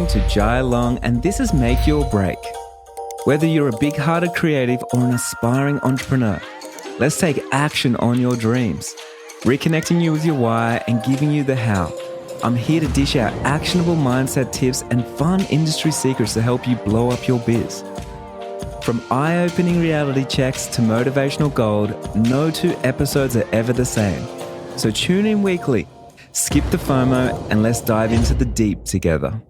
listening to Jai Long, and this is Make Your Break. Whether you're a big-hearted creative or an aspiring entrepreneur, let's take action on your dreams, reconnecting you with your why and giving you the how. I'm here to dish out actionable mindset tips and fun industry secrets to help you blow up your biz. From eye-opening reality checks to motivational gold, no two episodes are ever the same. So tune in weekly, skip the FOMO, and let's dive into the deep together.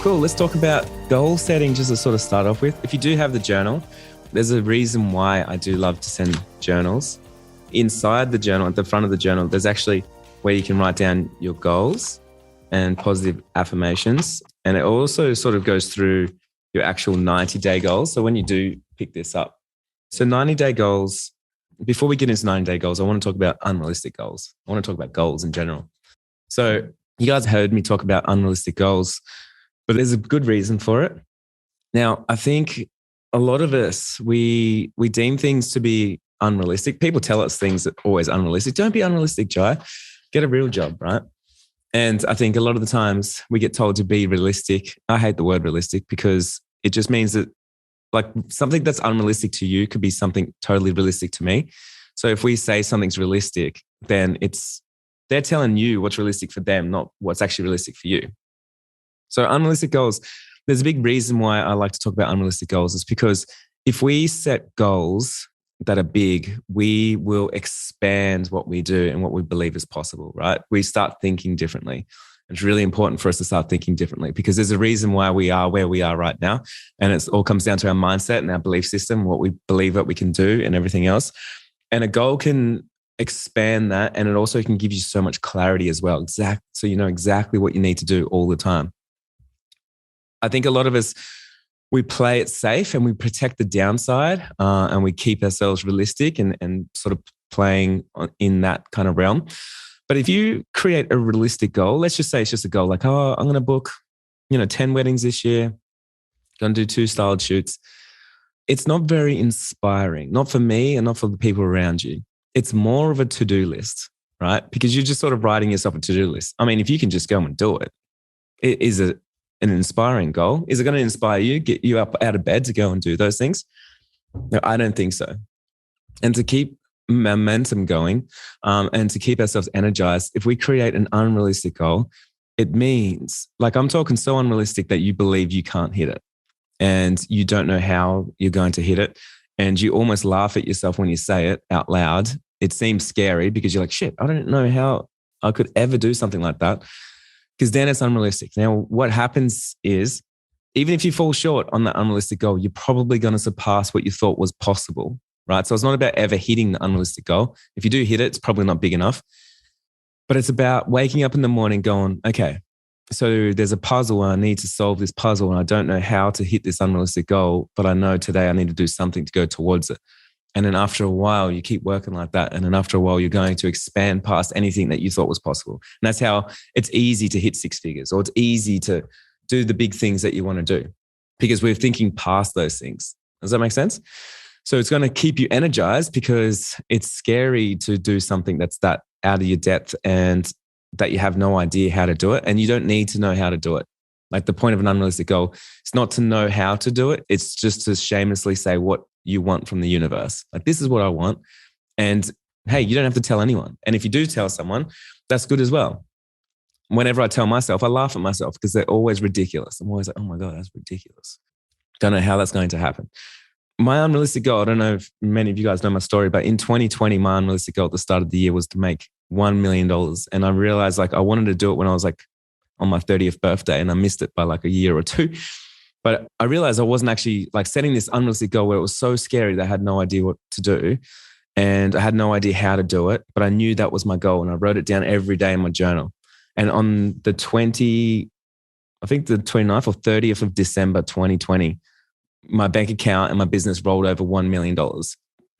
Cool. Let's talk about goal setting just to sort of start off with. If you do have the journal, there's a reason why I do love to send journals. Inside the journal, at the front of the journal, there's actually where you can write down your goals and positive affirmations. And it also sort of goes through your actual 90-day goals. So when you do pick this up, so 90-day goals, before we get into 90-day goals, I want to talk about unrealistic goals. I want to talk about goals in general. So you guys heard me talk about unrealistic goals, but there's a good reason for it. Now, I think a lot of us, we deem things to be unrealistic. People tell us things that are always unrealistic. Don't be unrealistic, Jai. Get a real job, right? And I think a lot of the times we get told to be realistic. I hate the word realistic because it just means that like something that's unrealistic to you could be something totally realistic to me. So if we say something's realistic, then they're telling you what's realistic for them, not what's actually realistic for you. So unrealistic goals, there's a big reason why I like to talk about unrealistic goals is because if we set goals that are big, we will expand what we do and what we believe is possible, right? We start thinking differently. It's really important for us to start thinking differently because there's a reason why we are where we are right now. And it all comes down to our mindset and our belief system, what we believe that we can do and everything else. And a goal can expand that. And it also can give you so much clarity as well. So you know exactly what you need to do all the time. I think a lot of us, we play it safe and we protect the downside and we keep ourselves realistic and sort of playing in that kind of realm. But if you create a realistic goal, let's just say it's just a goal like, oh, I'm going to book, 10 weddings this year, going to do 2 styled shoots. It's not very inspiring, not for me and not for the people around you. It's more of a to-do list, right? Because you're just sort of writing yourself a to-do list. I mean, if you can just go and do it, it is an inspiring goal. Is it going to inspire you, get you up out of bed to go and do those things? No, I don't think so. And to keep momentum going and to keep ourselves energized, if we create an unrealistic goal, it means like I'm talking so unrealistic that you believe you can't hit it and you don't know how you're going to hit it. And you almost laugh at yourself when you say it out loud. It seems scary because you're like, shit, I don't know how I could ever do something like that. Because then it's unrealistic. Now, what happens is, even if you fall short on that unrealistic goal, you're probably going to surpass what you thought was possible, right? So it's not about ever hitting the unrealistic goal. If you do hit it, it's probably not big enough. But it's about waking up in the morning going, okay, so there's a puzzle and I need to solve this puzzle and I don't know how to hit this unrealistic goal, but I know today I need to do something to go towards it. And then after a while, you keep working like that. And then after a while, you're going to expand past anything that you thought was possible. And that's how it's easy to hit 6 figures, or it's easy to do the big things that you want to do because we're thinking past those things. Does that make sense? So it's going to keep you energized because it's scary to do something that's that out of your depth and that you have no idea how to do it. And you don't need to know how to do it. Like the point of an unrealistic goal, it's not to know how to do it. It's just to shamelessly say what you want from the universe. Like, this is what I want. And hey, you don't have to tell anyone. And if you do tell someone, that's good as well. Whenever I tell myself, I laugh at myself because they're always ridiculous. I'm always like, oh my God, that's ridiculous. Don't know how that's going to happen. My unrealistic goal, I don't know if many of you guys know my story, but in 2020, my unrealistic goal at the start of the year was to make $1 million. And I realized like I wanted to do it when I was like on my 30th birthday and I missed it by like a year or 2. But I realized I wasn't actually like setting this unrealistic goal where it was so scary that I had no idea what to do. And I had no idea how to do it, but I knew that was my goal. And I wrote it down every day in my journal. And on the 29th or 30th of December, 2020, my bank account and my business rolled over $1 million.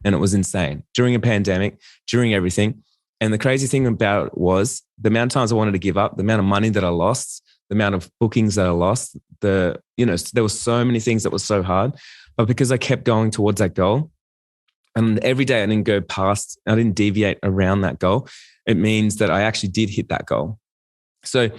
And it was insane during a pandemic, during everything. And the crazy thing about it was the amount of times I wanted to give up, the amount of money that I lost, the amount of bookings that I lost, there were so many things that were so hard. But because I kept going towards that goal, and every day I didn't deviate around that goal. It means that I actually did hit that goal. So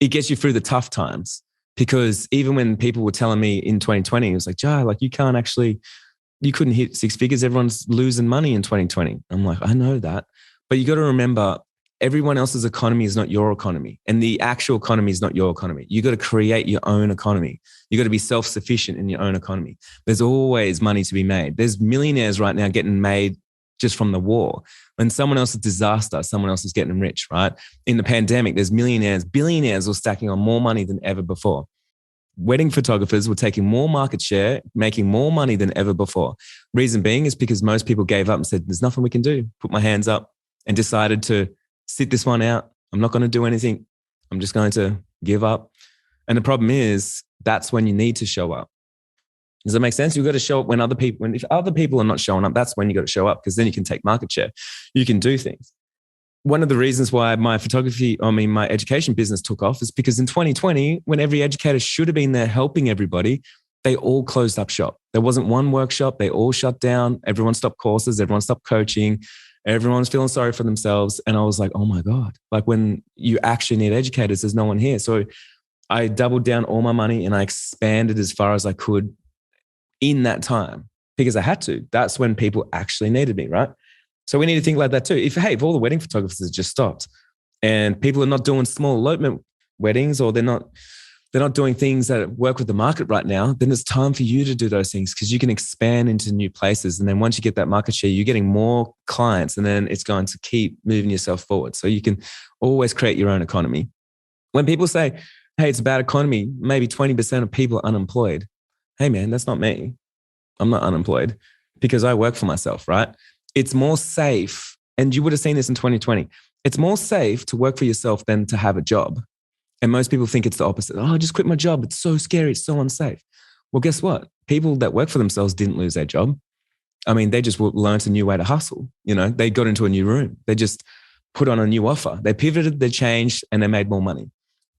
it gets you through the tough times, because even when people were telling me in 2020, it was like, Jai, like you couldn't hit six figures. Everyone's losing money in 2020. I'm like, I know that. But you got to remember, everyone else's economy is not your economy. And the actual economy is not your economy. You got to create your own economy. You got to be self-sufficient in your own economy. There's always money to be made. There's millionaires right now getting made just from the war. When someone else's disaster, someone else is getting rich, right? In the pandemic, there's millionaires, billionaires were stacking on more money than ever before. Wedding photographers were taking more market share, making more money than ever before. Reason being is because most people gave up and said, there's nothing we can do. Put my hands up and decided to sit this one out. I'm not going to do anything. I'm just going to give up. And the problem is, that's when you need to show up. Does that make sense? You've got to show up if other people are not showing up, that's when you got to show up, because then you can take market share. You can do things. One of the reasons why my education business took off is because in 2020, when every educator should have been there helping everybody, they all closed up shop. There wasn't one workshop. They all shut down. Everyone stopped courses. Everyone stopped coaching. Everyone's feeling sorry for themselves. And I was like, oh my God, like when you actually need educators, there's no one here. So I doubled down all my money and I expanded as far as I could in that time, because I had to. That's when people actually needed me, right? So we need to think like that too. If all the wedding photographers just stopped and people are not doing small elopement weddings, or they're not doing things that work with the market right now, then it's time for you to do those things, because you can expand into new places. And then once you get that market share, you're getting more clients, and then it's going to keep moving yourself forward. So you can always create your own economy. When people say, hey, it's a bad economy, maybe 20% of people are unemployed. Hey man, that's not me. I'm not unemployed because I work for myself, right? It's more safe. And you would have seen this in 2020. It's more safe to work for yourself than to have a job. And most people think it's the opposite. Oh, just quit my job. It's so scary. It's so unsafe. Well, guess what? People that work for themselves didn't lose their job. I mean, they just learned a new way to hustle. They got into a new room. They just put on a new offer. They pivoted, they changed, and they made more money.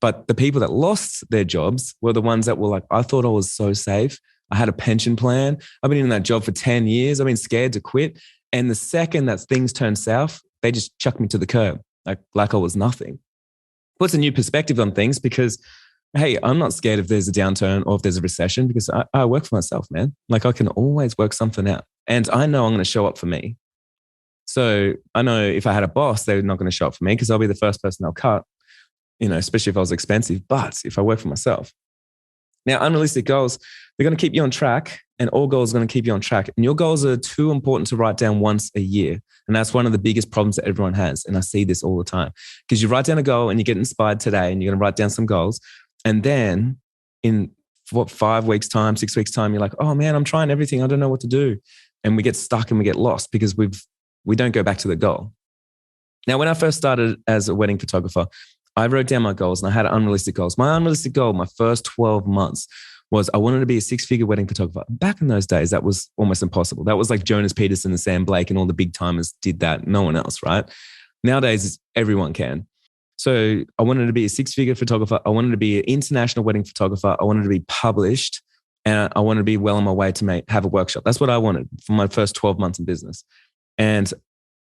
But the people that lost their jobs were the ones that were like, I thought I was so safe. I had a pension plan. I've been in that job for 10 years. I've been scared to quit. And the second that things turned south, they just chucked me to the curb, like I was nothing. Puts a new perspective on things, because, hey, I'm not scared if there's a downturn or if there's a recession, because I work for myself, man. Like I can always work something out. And I know I'm going to show up for me. So I know if I had a boss, they're not going to show up for me, because I'll be the first person they'll cut, especially if I was expensive. But if I work for myself. Now, unrealistic goals, they're going to keep you on track, and all goals are going to keep you on track. And your goals are too important to write down once a year. And that's one of the biggest problems that everyone has. And I see this all the time, because you write down a goal and you get inspired today and you're going to write down some goals. And then in 5 weeks time, 6 weeks time, you're like, oh man, I'm trying everything. I don't know what to do. And we get stuck and we get lost because we don't go back to the goal. Now, when I first started as a wedding photographer, I wrote down my goals and I had unrealistic goals. My unrealistic goal, my first 12 months, was I wanted to be a 6-figure wedding photographer. Back in those days, that was almost impossible. That was like Jonas Peterson and Sam Blake and all the big timers did that. No one else, right? Nowadays, everyone can. So I wanted to be a 6-figure photographer. I wanted to be an international wedding photographer. I wanted to be published, and I wanted to be well on my way to have a workshop. That's what I wanted for my first 12 months in business. And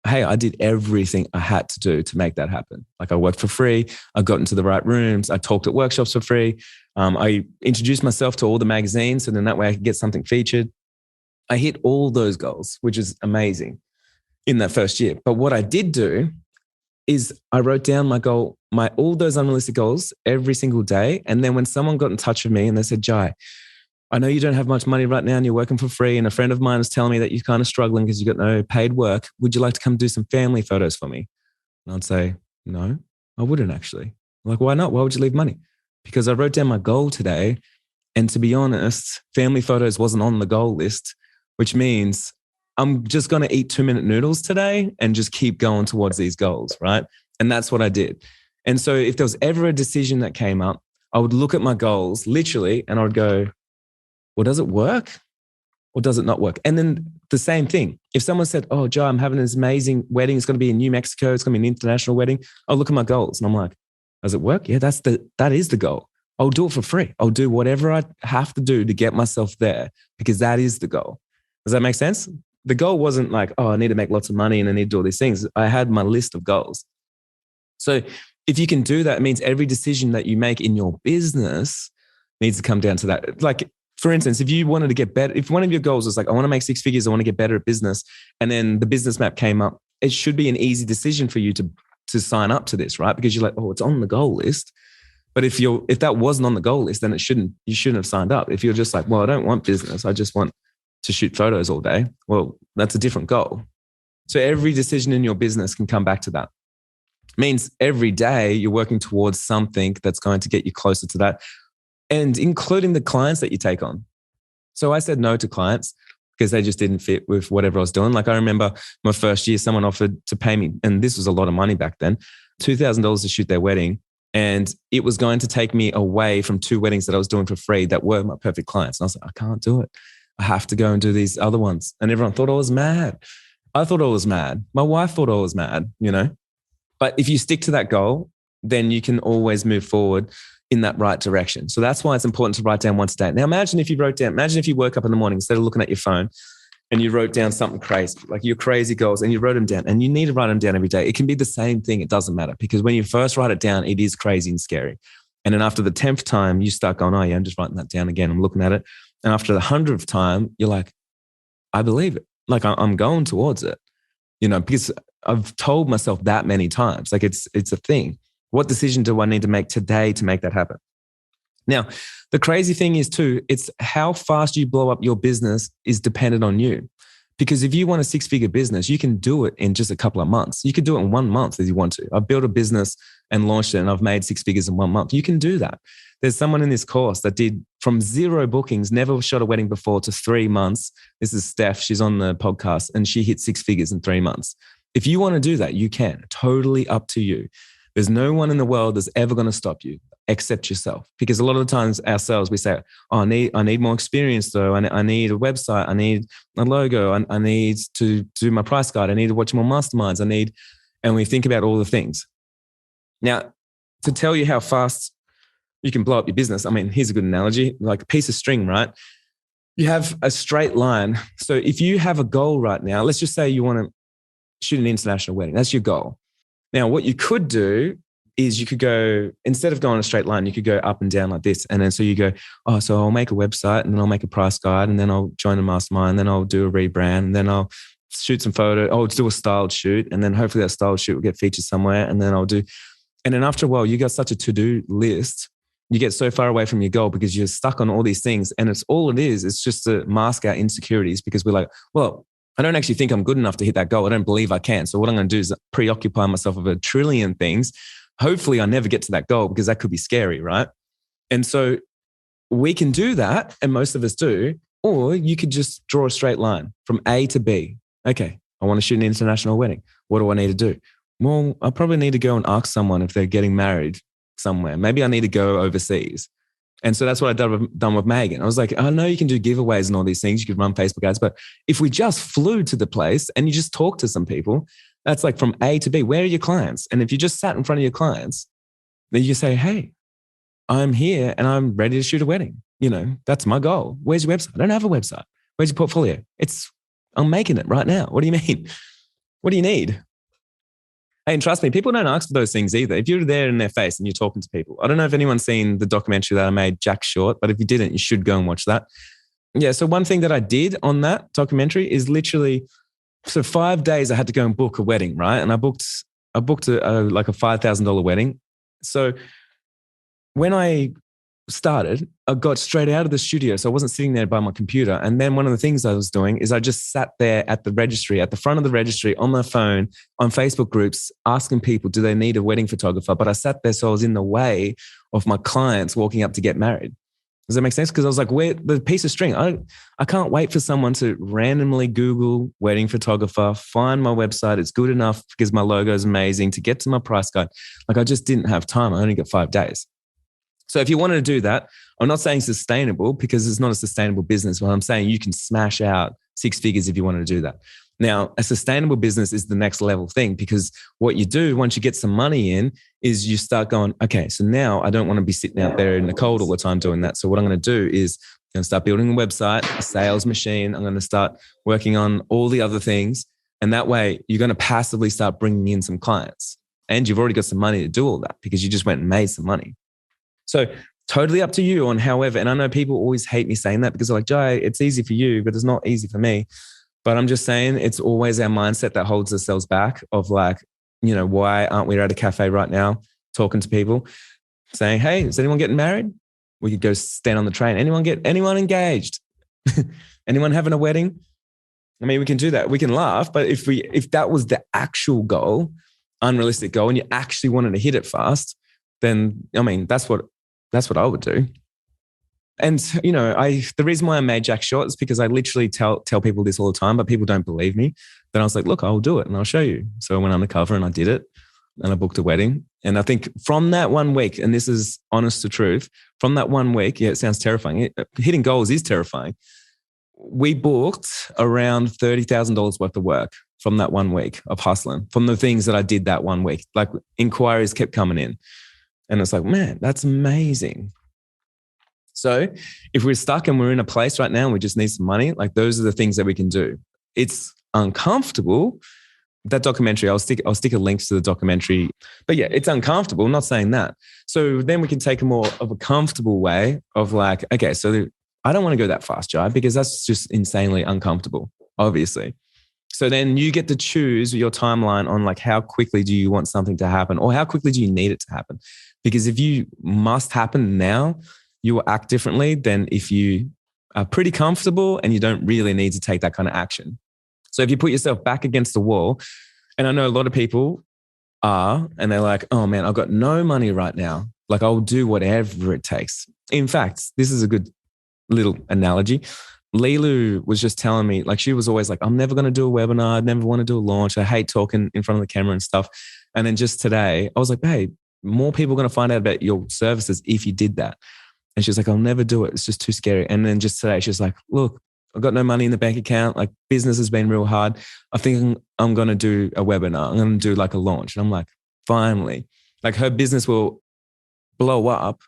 hey, I did everything I had to do to make that happen. Like I worked for free. I got into the right rooms. I talked at workshops for free. I introduced myself to all the magazines, so then that way I could get something featured. I hit all those goals, which is amazing in that first year. But what I did do is I wrote down my goal, all those unrealistic goals every single day. And then when someone got in touch with me and they said, Jai, I know you don't have much money right now and you're working for free, and a friend of mine is telling me that you're kind of struggling because you got no paid work. Would you like to come do some family photos for me? And I'd say, no, I wouldn't actually. I'm like, why not? Why would you leave money? Because I wrote down my goal today. And to be honest, family photos wasn't on the goal list, which means I'm just going to eat 2-minute noodles today and just keep going towards these goals, right? And that's what I did. And so if there was ever a decision that came up, I would look at my goals literally and I would go, well, does it work or does it not work? And then the same thing. If someone said, oh, Joe, I'm having this amazing wedding. It's going to be in New Mexico. It's going to be an international wedding. I'll look at my goals and I'm like, does it work? Yeah, that is the goal. I'll do it for free. I'll do whatever I have to do to get myself there, because that is the goal. Does that make sense? The goal wasn't like, oh, I need to make lots of money and I need to do all these things. I had my list of goals. So if you can do that, it means every decision that you make in your business needs to come down to that. Like, for instance, if you wanted to get better, if one of your goals was like, I want to make 6 figures, I want to get better at business, and then the business map came up, it should be an easy decision for you to sign up to this, right? Because you're like, oh, it's on the goal list. But if that wasn't on the goal list, then you shouldn't have signed up. If you're just like, well, I don't want business, I just want to shoot photos all day. Well, that's a different goal. So every decision in your business can come back to that. It means every day you're working towards something that's going to get you closer to that, and including the clients that you take on. So I said no to clients because they just didn't fit with whatever I was doing. Like, I remember my first year, someone offered to pay me, and this was a lot of money back then, $2,000 to shoot their wedding. And it was going to take me away from 2 weddings that I was doing for free that were my perfect clients. And I was like, I can't do it. I have to go and do these other ones. And everyone thought I was mad. I thought I was mad. My wife thought I was mad, you know. But if you stick to that goal, then you can always move forward in that right direction. So that's why it's important to write down once a day. Now, imagine if you woke up in the morning, instead of looking at your phone, and you wrote down something crazy, like your crazy goals, and you wrote them down, and you need to write them down every day. It can be the same thing. It doesn't matter, because when you first write it down, it is crazy and scary. And then after the 10th time, you start going, oh yeah, I'm just writing that down again. I'm looking at it. And after the 100th time, you're like, I believe it. Like, I'm going towards it, you know, because I've told myself that many times, like it's a thing. What decision do I need to make today to make that happen? Now, the crazy thing is too, it's how fast you blow up your business is dependent on you. Because if you want a 6-figure business, you can do it in just a couple of months. You could do it in 1 month if you want to. I've built a business and launched it, and I've made 6 figures in 1 month. You can do that. There's someone in this course that did from 0 bookings, never shot a wedding before, to 3 months. This is Steph. She's on the podcast, and she hit 6 figures in 3 months. If you want to do that, you can. Totally up to you. There's no one in the world that's ever going to stop you except yourself. Because a lot of the times ourselves, we say, oh, I need more experience though. I need a website. I need a logo. I need to do my price guide. I need to watch more masterminds. And we think about all the things. Now, to tell you how fast you can blow up your business, I mean, here's a good analogy, like a piece of string, right? You have a straight line. So if you have a goal right now, let's just say you want to shoot an international wedding. That's your goal. Now, what you could do is you could go, instead of going a straight line, you could go up and down like this. And then so you go, oh, so I'll make a website, and then I'll make a price guide, and then I'll join a mastermind, and then I'll do a rebrand, and then I'll shoot some photo. I'll do a styled shoot. And then hopefully that styled shoot will get featured somewhere. And then and then after a while, you got such a to-do list, you get so far away from your goal because you're stuck on all these things. And it's just to mask our insecurities, because we're like, well, I don't actually think I'm good enough to hit that goal. I don't believe I can. So what I'm going to do is preoccupy myself with a trillion things. Hopefully I never get to that goal, because that could be scary, right? And so we can do that, and most of us do, or you could just draw a straight line from A to B. Okay, I want to shoot an international wedding. What do I need to do? Well, I probably need to go and ask someone if they're getting married somewhere. Maybe I need to go overseas. And so that's what I've done with Megan. I was like, I know you can do giveaways and all these things. You could run Facebook ads, but if we just flew to the place and you just talk to some people, that's like from A to B. Where are your clients? And if you just sat in front of your clients, then you say, hey, I'm here and I'm ready to shoot a wedding. You know, that's my goal. Where's your website? I don't have a website. Where's your portfolio? I'm making it right now. What do you mean? What do you need? Hey, and trust me, people don't ask for those things either. If you're there in their face and you're talking to people, I don't know if anyone's seen the documentary that I made, Jack Short, but if you didn't, you should go and watch that. Yeah. So one thing that I did on that documentary is literally, so 5 days I had to go and book a wedding, right? And I booked like a $5,000 wedding. So when I started, I got straight out of the studio. So I wasn't sitting there by my computer. And then one of the things I was doing is I just sat there at the registry, at the front of the registry on my phone, on Facebook groups, asking people, do they need a wedding photographer? But I sat there so I was in the way of my clients walking up to get married. Does that make sense? Because I was like, where the piece of string? I can't wait for someone to randomly Google wedding photographer, find my website. It's good enough because my logo is amazing, to get to my price guide. Like, I just didn't have time. I only got 5 days. So if you wanted to do that, I'm not saying sustainable, because it's not a sustainable business, but I'm saying you can smash out 6 figures if you wanted to do that. Now, a sustainable business is the next level thing, because what you do once you get some money in is you start going, okay, so now I don't want to be sitting out there in the cold all the time doing that. So what I'm going to do is I'm going to start building a website, a sales machine. I'm going to start working on all the other things. And that way you're going to passively start bringing in some clients. And you've already got some money to do all that because you just went and made some money. So totally up to you on however, and I know people always hate me saying that because they're like, Jai, it's easy for you, but it's not easy for me. But I'm just saying it's always our mindset that holds ourselves back of like, why aren't we at a cafe right now talking to people saying, hey, is anyone getting married? We could go stand on the train. Anyone engaged? Anyone having a wedding? I mean, we can do that. We can laugh, but if that was the actual goal, unrealistic goal, and you actually wanted to hit it fast, then I mean, that's what I would do. And the reason why I made Jack short is because I literally tell people this all the time, but people don't believe me. Then I was like, look, I'll do it and I'll show you. So I went undercover and I did it, and I booked a wedding. And I think from that 1 week, and this is honest to truth, from that 1 week, yeah, it sounds terrifying. Hitting goals is terrifying. We booked around $30,000 worth of work from that 1 week of hustling, from the things that I did that 1 week. Like inquiries kept coming in. And it's like, man, that's amazing. So if we're stuck and we're in a place right now and we just need some money, like those are the things that we can do. It's uncomfortable. That documentary, I'll stick a link to the documentary. But yeah, it's uncomfortable. I'm not saying that. So then we can take a more of a comfortable way of like, okay, so I don't want to go that fast, Jai, because that's just insanely uncomfortable, obviously. So then you get to choose your timeline on like how quickly do you want something to happen or how quickly do you need it to happen? Because if you must happen now, you will act differently than if you are pretty comfortable and you don't really need to take that kind of action. So if you put yourself back against the wall, and I know a lot of people are, and they're like, oh man, I've got no money right now. Like I'll do whatever it takes. In fact, this is a good little analogy. Lilu was just telling me, like, she was always like, I'm never going to do a webinar. I never want to do a launch. I hate talking in front of the camera and stuff. And then just today, I was like, hey, more people are going to find out about your services if you did that. And she's like, I'll never do it. It's just too scary. And then just today, she's like, look, I've got no money in the bank account. Like business has been real hard. I think I'm going to do a webinar. I'm going to do like a launch. And I'm like, finally, like her business will blow up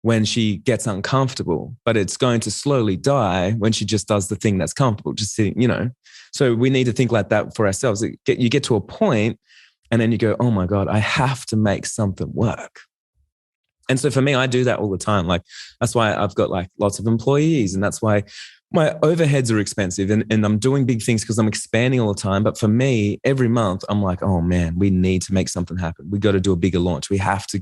when she gets uncomfortable, but it's going to slowly die when she just does the thing that's comfortable, just sitting, So we need to think like that for ourselves. You get to a point and then you go, oh my God, I have to make something work. And so for me, I do that all the time. Like that's why I've got like lots of employees, and that's why my overheads are expensive, and I'm doing big things because I'm expanding all the time. But for me, every month I'm like, oh man, we need to make something happen. We got to do a bigger launch. We have to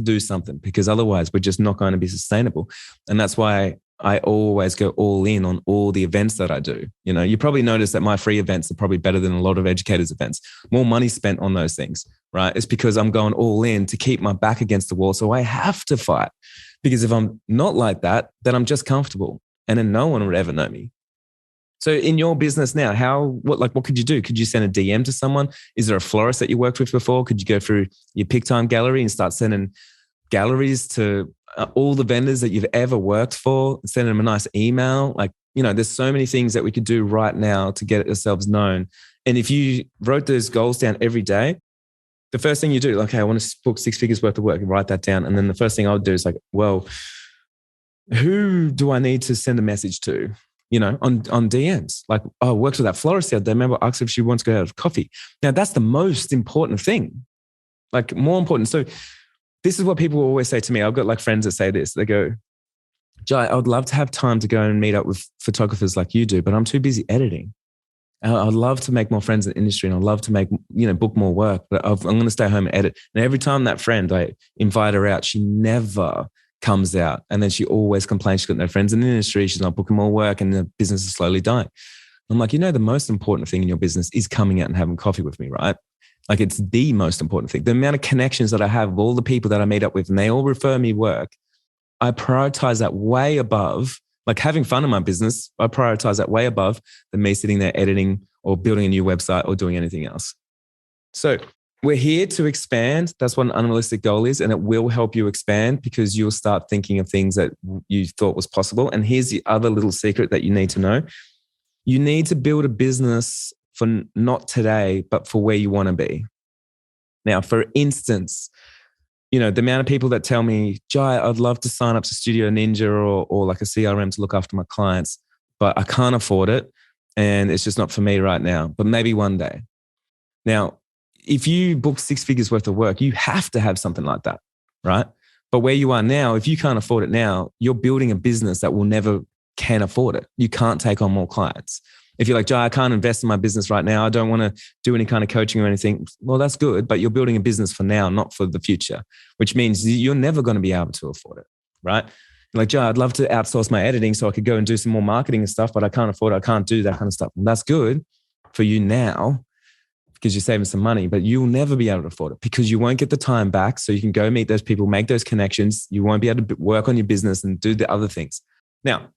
do something because otherwise we're just not going to be sustainable. And that's why I always go all in on all the events that I do. You probably notice that my free events are probably better than a lot of educators' events. More money spent on those things, right? It's because I'm going all in to keep my back against the wall. So I have to fight, because if I'm not like that, then I'm just comfortable, and then no one would ever know me. So in your business now, what could you do? Could you send a DM to someone? Is there a florist that you worked with before? Could you go through your pick time gallery and start sending galleries to all the vendors that you've ever worked for, send them a nice email? Like, there's so many things that we could do right now to get ourselves known. And if you wrote those goals down every day, the first thing you do, like, okay, I want to book 6 figures worth of work, and write that down. And then the first thing I would do is like, well, who do I need to send a message to, on DMs? Like, oh, I worked with that florist the other day. Remember, I asked if she wants to go have coffee. Now, that's the most important thing, like more important. So this is what people always say to me. I've got like friends that say this. They go, Jai, I would love to have time to go and meet up with photographers like you do, but I'm too busy editing. I'd love to make more friends in the industry, and I'd love to make, book more work, but I'm going to stay home and edit. And every time that friend, I invite her out, she never comes out. And then she always complains she's got no friends in the industry. She's not booking more work, and the business is slowly dying. I'm like, the most important thing in your business is coming out and having coffee with me, right? Like it's the most important thing. The amount of connections that I have with all the people that I meet up with, and they all refer me work, I prioritize that way above, like having fun in my business. I prioritize that way above than me sitting there editing or building a new website or doing anything else. So we're here to expand. That's what an unrealistic goal is. And it will help you expand because you'll start thinking of things that you thought was possible. And here's the other little secret that you need to know. You need to build a business for not today, but for where you want to be. Now, for instance, the amount of people that tell me, Jai, I'd love to sign up to Studio Ninja or like a CRM to look after my clients, but I can't afford it. And it's just not for me right now, but maybe one day. Now, if you book 6 figures worth of work, you have to have something like that, right? But where you are now, if you can't afford it now, you're building a business that will never can afford it. You can't take on more clients. If you're like, Jai, I can't invest in my business right now, I don't want to do any kind of coaching or anything. Well, that's good, but you're building a business for now, not for the future, which means you're never going to be able to afford it, right? Like, Jai, I'd love to outsource my editing so I could go and do some more marketing and stuff, but I can't afford it. I can't do that kind of stuff. Well, that's good for you now because you're saving some money, but you'll never be able to afford it because you won't get the time back. So you can go meet those people, make those connections. You won't be able to work on your business and do the other things. Now,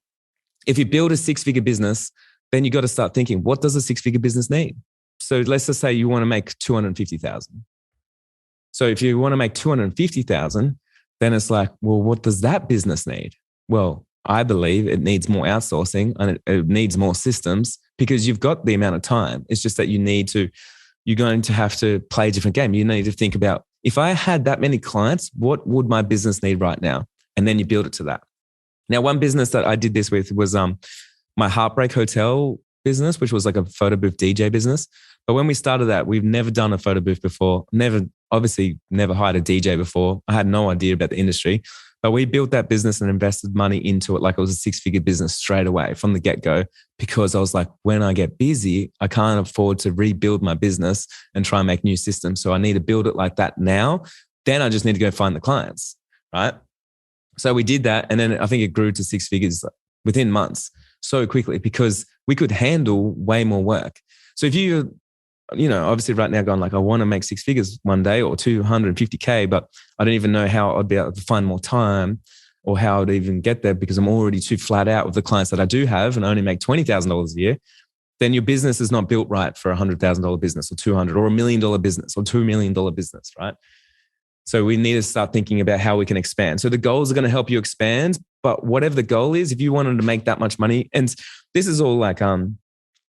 if you build a 6-figure business, then you got to start thinking, what does a 6-figure business need? So let's just say you want to make 250,000. So if you want to make 250,000, then it's like, well, what does that business need? Well, I believe it needs more outsourcing and it needs more systems because you've got the amount of time. It's just that you're going to have to play a different game. You need to think about, if I had that many clients, what would my business need right now? And then you build it to that. Now, one business that I did this with was my Heartbreak Hotel business, which was like a photo booth DJ business. But when we started that, we've never done a photo booth before, obviously never hired a DJ before. I had no idea about the industry, but we built that business and invested money into it like it was a 6-figure business straight away from the get-go, because I was like, when I get busy, I can't afford to rebuild my business and try and make new systems. So I need to build it like that now. Then I just need to go find the clients, right? So we did that. And then I think it grew to 6 figures within months so quickly because we could handle way more work. So if you obviously right now going like, I want to make 6 figures one day or 250K, but I don't even know how I'd be able to find more time or how I'd even get there because I'm already too flat out with the clients that I do have and I only make $20,000 a year, then your business is not built right for a $100,000 business or 200 or $1 million business or $2 million business, right? So we need to start thinking about how we can expand. So the goals are going to help you expand, but whatever the goal is, if you wanted to make that much money, and this is all like,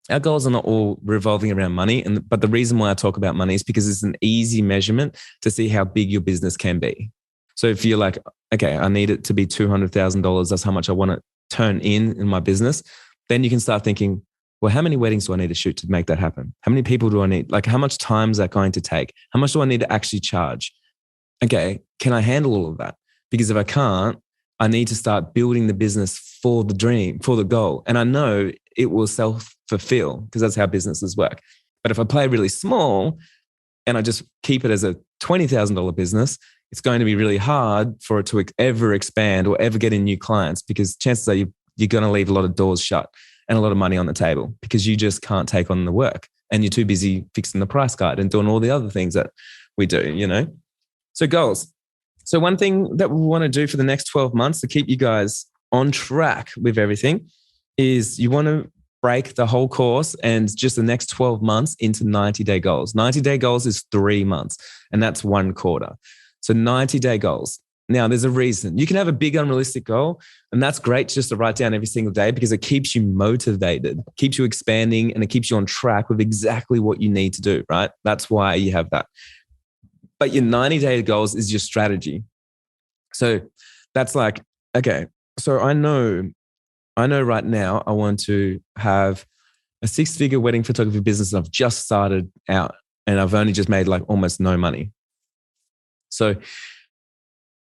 our goals are not all revolving around money. But the reason why I talk about money is because it's an easy measurement to see how big your business can be. So if you're like, okay, I need it to be $200,000. That's how much I want to turn in my business. Then you can start thinking, well, how many weddings do I need to shoot to make that happen? How many people do I need? Like, how much time is that going to take? How much do I need to actually charge? Okay, can I handle all of that? Because if I can't, I need to start building the business for the dream, for the goal. And I know it will self-fulfill because that's how businesses work. But if I play really small and I just keep it as a $20,000 business, it's going to be really hard for it to ever expand or ever get in new clients because chances are you're going to leave a lot of doors shut and a lot of money on the table because you just can't take on the work and you're too busy fixing the price guide and doing all the other things that we do, So goals. So one thing that we want to do for the next 12 months to keep you guys on track with everything is you want to break the whole course and just the next 12 months into 90-day goals. 90-day goals is 3 months and that's 1 quarter. So 90-day goals. Now there's a reason. You can have a big unrealistic goal and that's great just to write down every single day because it keeps you motivated, keeps you expanding and it keeps you on track with exactly what you need to do, right? That's why you have that. But your 90-day goals is your strategy. So that's like, okay, so I know right now I want to have a 6-figure wedding photography business. I've just started out and I've only just made like almost no money. So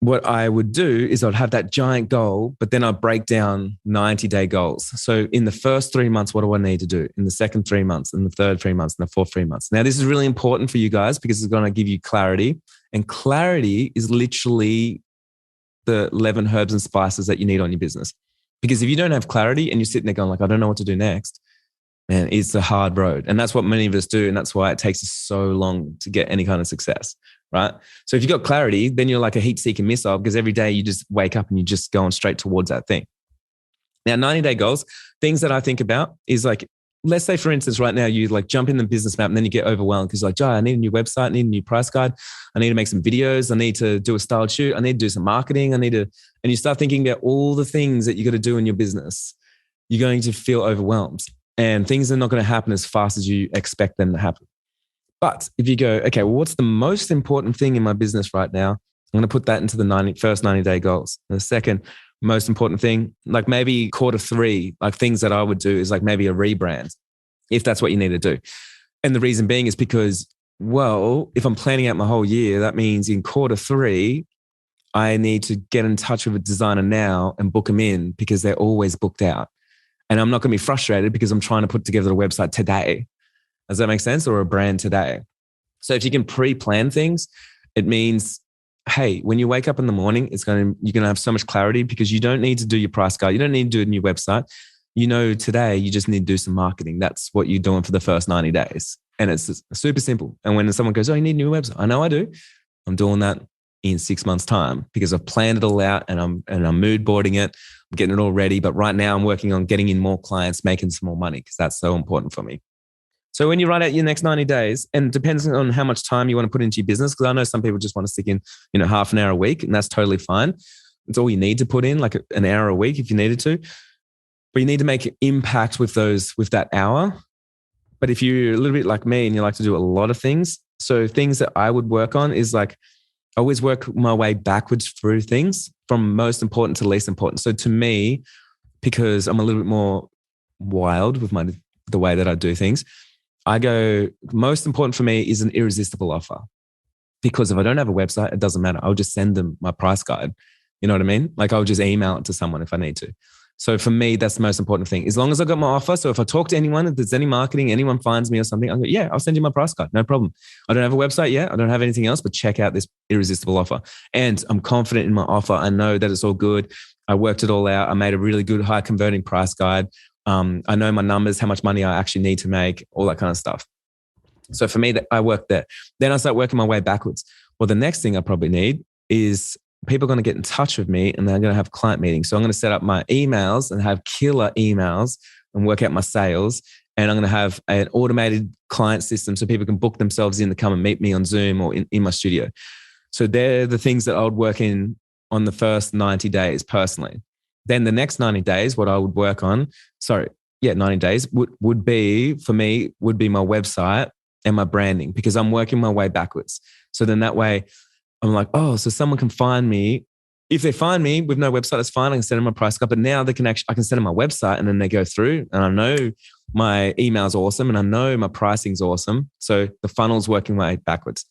what I would do is I'd have that giant goal, but then I'd break down 90-day goals. So in the first 3 months, what do I need to do? In the second 3 months, in the third 3 months, in the fourth 3 months. Now, this is really important for you guys because it's going to give you clarity. And clarity is literally the 11 herbs and spices that you need on your business. Because if you don't have clarity and you're sitting there going like, I don't know what to do next, man, it's a hard road. And that's what many of us do. And that's why it takes us so long to get any kind of success, right? So if you've got clarity, then you're like a heat-seeking missile because every day you just wake up and you're just going straight towards that thing. Now, 90-day goals, things that I think about is like, let's say for instance, right now you like jump in the business map and then you get overwhelmed because you're like, Jai, I need a new website, I need a new price guide. I need to make some videos. I need to do a styled shoot. I need to do some marketing. and you start thinking about all the things that you got to do in your business. You're going to feel overwhelmed and things are not going to happen as fast as you expect them to happen. But if you go, okay, well, what's the most important thing in my business right now? I'm going to put that into the first 90-day goals. And the second most important thing, like maybe quarter 3, like things that I would do is like maybe a rebrand, if that's what you need to do. And the reason being is because Well, if I'm planning out my whole year, that means in quarter three, I need to get in touch with a designer now and book them in because they're always booked out. And I'm not going to be frustrated because I'm trying to put together a website today. Does that make sense? Or a brand today. So if you can pre-plan things, it means, hey, when you wake up in the morning, you're going to have so much clarity because you don't need to do your price guide. You don't need to do a new website. You know, today you just need to do some marketing. That's what you're doing for the first 90 days. And it's super simple. And when someone goes, oh, you need a new website. I know I do. I'm doing that in 6 months' time because I've planned it all out and I'm mood boarding it. I'm getting it all ready. But right now I'm working on getting in more clients, making some more money because that's so important for me. So when you write out your next 90 days, and depends on how much time you want to put into your business, because I know some people just want to stick in, half an hour a week, and that's totally fine. It's all you need to put in, like an hour a week if you needed to. But you need to make an impact with that hour. But if you're a little bit like me and you like to do a lot of things, so things that I would work on is like, I always work my way backwards through things from most important to least important. So to me, because I'm a little bit more wild with the way that I do things, I go, most important for me is an irresistible offer. Because if I don't have a website, it doesn't matter. I'll just send them my price guide. You know what I mean? Like I'll just email it to someone if I need to. So for me, that's the most important thing. As long as I got my offer. So if I talk to anyone, if there's any marketing, anyone finds me or something, I'll go, yeah, I'll send you my price guide. No problem. I don't have a website yet. I don't have anything else, but check out this irresistible offer. And I'm confident in my offer. I know that it's all good. I worked it all out. I made a really good high converting price guide. I know my numbers, how much money I actually need to make, all that kind of stuff. So for me, I work there. Then I start working my way backwards. Well, the next thing I probably need is people are going to get in touch with me and they're going to have client meetings. So I'm going to set up my emails and have killer emails and work out my sales. And I'm going to have an automated client system so people can book themselves in to come and meet me on Zoom or in my studio. So they're the things that I would work in on the first 90 days personally. Then the next 90 days, what I would work on, 90 days would be, for me, would be my website and my branding because I'm working my way backwards. So then that way I'm like, oh, so someone can find me. If they find me with no website, that's fine. I can send them my price guide. But now I can send them my website and then they go through and I know my email's awesome and I know my pricing's awesome. So the funnel's working my way backwards.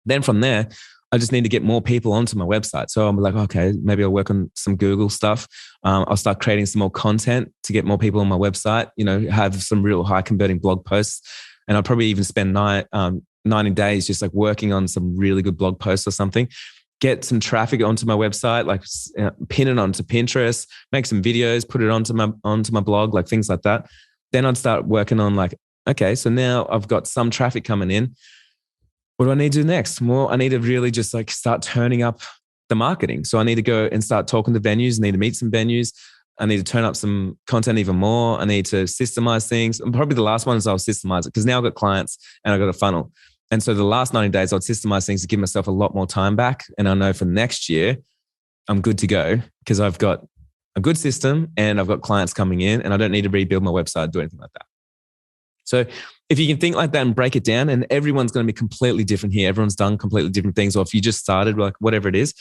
Then from there, I just need to get more people onto my website. So I'm like, okay, maybe I'll work on some Google stuff. I'll start creating some more content to get more people on my website, have some real high converting blog posts. And I'll probably even spend 90 days just like working on some really good blog posts or something. Get some traffic onto my website, like pin it onto Pinterest, make some videos, put it onto my blog, like things like that. Then I'd start working on like, okay, so now I've got some traffic coming in. What do I need to do next? Well, I need to really just like start turning up the marketing. So I need to go and start talking to venues. I need to meet some venues. I need to turn up some content even more. I need to systemize things. And probably the last one is I'll systemize it because now I've got clients and I've got a funnel. And so the last 90 days, I'll systemize things to give myself a lot more time back. And I know for next year, I'm good to go because I've got a good system and I've got clients coming in and I don't need to rebuild my website, do anything like that. So if you can think like that and break it down, and everyone's going to be completely different here. Everyone's done completely different things. Or if you just started, like whatever it is.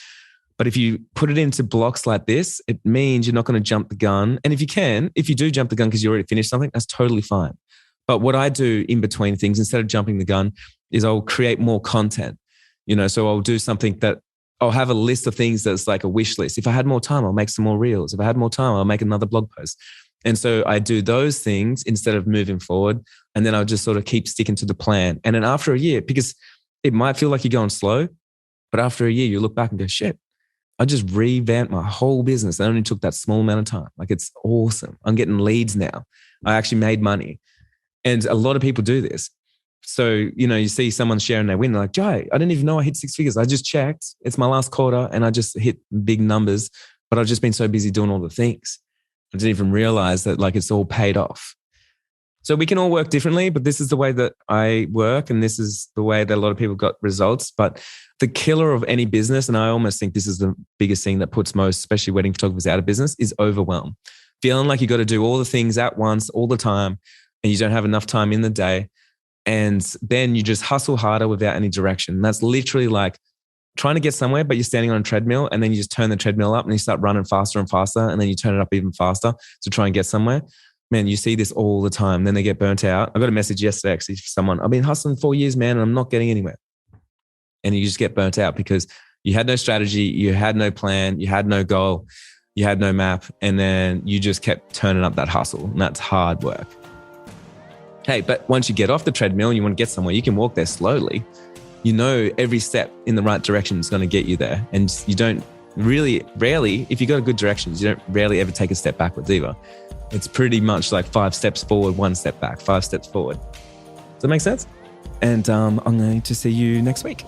But if you put it into blocks like this, it means you're not going to jump the gun. And if you do jump the gun because you already finished something, that's totally fine. But what I do in between things, instead of jumping the gun, is I'll create more content. So I'll do something that I'll have a list of things that's like a wish list. If I had more time, I'll make some more reels. If I had more time, I'll make another blog post. And so I do those things instead of moving forward. And then I'll just sort of keep sticking to the plan. And then after a year, because it might feel like you're going slow, but after a year, you look back and go, shit, I just revamped my whole business. It only took that small amount of time. Like it's awesome. I'm getting leads now. I actually made money. And a lot of people do this. So, you see someone sharing their win. They're like, Jai, I didn't even know I hit 6 figures. I just checked. It's my last quarter and I just hit big numbers, but I've just been so busy doing all the things. I didn't even realize that like it's all paid off. So we can all work differently, but this is the way that I work. And this is the way that a lot of people got results. But the killer of any business, and I almost think this is the biggest thing that puts most, especially wedding photographers, out of business, is overwhelm. Feeling like you got to do all the things at once, all the time, and you don't have enough time in the day. And then you just hustle harder without any direction. And that's literally like trying to get somewhere, but you're standing on a treadmill and then you just turn the treadmill up and you start running faster and faster. And then you turn it up even faster to try and get somewhere. Man, you see this all the time. Then they get burnt out. I got a message yesterday actually from someone. I've been hustling 4 years, man, and I'm not getting anywhere. And you just get burnt out because you had no strategy, you had no plan, you had no goal, you had no map, and then you just kept turning up that hustle. And that's hard work. Hey, but once you get off the treadmill and you want to get somewhere, you can walk there slowly. You know every step in the right direction is going to get you there. And you don't rarely, if you got a good directions, you don't rarely ever take a step backwards either. It's pretty much like 5 steps forward, 1 step back, 5 steps forward. Does that make sense? And I'm going to see you next week.